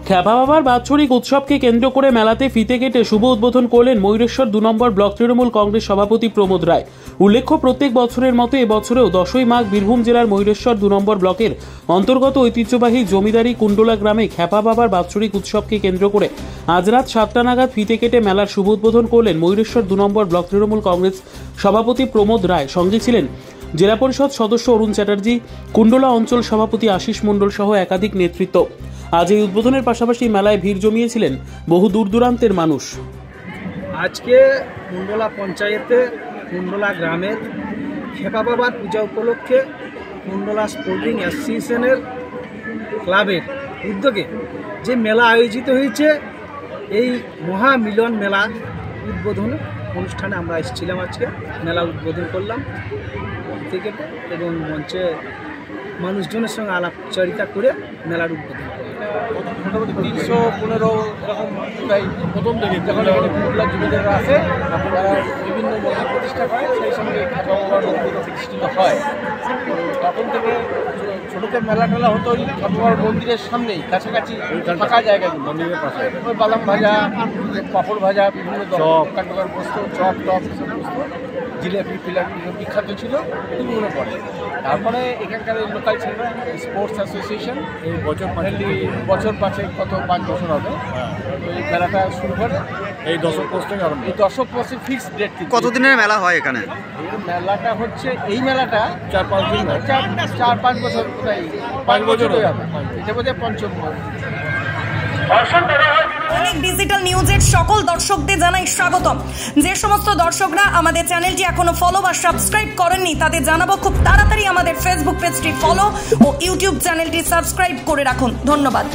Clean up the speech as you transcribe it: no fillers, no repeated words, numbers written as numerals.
খ্যাপা বাবার বাৎসরিক উৎসবকে কেন্দ্র করে মেলাতে ফিতে কেটে শুভ উদ্বোধন করলেন ময়ূরেশ্বর 2 নম্বর ব্লক তৃণমূল কংগ্রেস সভাপতি প্রমোদ রায়। উল্লেখ্য, প্রত্যেক বছরের মতো এবছরেও 10ই মাঘ বীরভূম জেলার ময়ূরেশ্বর 2 নম্বর ব্লকের অন্তর্গত ঐতিহ্যবাহী জমিদারি কুণ্ডলা গ্রামে খ্যাপা বাবার বাৎসরিক উৎসবকে কেন্দ্র করে আজ রাত 7টা নাগাদ ফিতে কেটে মেলার শুভ উদ্বোধন করলেন ময়ূরেশ্বর 2 নম্বর ব্লক তৃণমূল কংগ্রেস সভাপতি প্রমোদ রায়। সঙ্গে ছিলেন জেলা পরিষদ সদস্য অরুণ চ্যাটার্জি, কুণ্ডলা অঞ্চল সভাপতি আশিস মণ্ডল সহ একাধিক নেতৃত্ব। আজ এই উদ্বোধনের পাশাপাশি মেলায় ভিড় জমিয়েছিলেন বহু দূর দূরান্তের মানুষ। আজকে কুণ্ডলা পঞ্চায়েতে কুণ্ডলা গ্রামের খ্যাপা বাবার পূজা উপলক্ষে কুণ্ডলা স্পোর্টিং অ্যাসোসিয়েশনের ক্লাবের উদ্যোগে যে মেলা আয়োজিত হয়েছে, এই মহামিলন মেলা উদ্বোধন অনুষ্ঠানে আমরা এসেছিলাম। আজকে মেলা উদ্বোধন করলাম থেকে এবং মঞ্চে মানুষজনের সঙ্গে আলাপচারিতা করে মেলার উদ্বোধন করলাম। মোটামুটি 315 এরকম প্রায় প্রথম থেকে যখন কুণ্ডলা যুবকেরা আসে তারা বিভিন্ন মন্দির প্রতিষ্ঠা করে, সেই সঙ্গে খ্যাপা বাবার মন্দির প্রতিষ্ঠিত হয়। তখন থেকে ছোটোতে মেলা টেলা হতো ওই খ্যাপা বাবার মন্দিরের সামনেই, কাছাকাছি ফাঁকা জায়গায় মন্দিরের পাশে ওই বাদাম ভাজা, পাঁপড় ভাজা, বিভিন্ন দোকান বস্তু, চপ টপ এসব বস্তু, জিলেপি ফিলাপি বিখ্যাত ছিল। এগুলো পড়ে তারপরে এখানকার লোকাল ছেলেরা স্পোর্টস অ্যাসোসিয়েশন এই বছর পাঁচে কত 5 বছর হবে এই মেলাটা শুরু করে। এই দশক পোস্ট থেকে আরম্ভ, এই দশক পোস্টে ফিক্সড ডেট। কতদিনের মেলা হয় এখানে? এই মেলাটা হচ্ছে, এই মেলাটা 4-5 দিন, 4-5 বছর, প্রায় 5 বছর হয়ে যাবে। এটা বোধহয় পঞ্চম। অনেক ডিজিটাল নিউজের সকল দর্শকদের জানাই স্বাগতম। যে সমস্ত দর্শকরা আমাদের চ্যানেলটি এখনো ফলো বা সাবস্ক্রাইব করেননি তাদের জানাবো খুব তাড়াতাড়ি আমাদের ফেসবুক পেজটি ফলো ও ইউটিউব চ্যানেলটি সাবস্ক্রাইব করে রাখুন। ধন্যবাদ।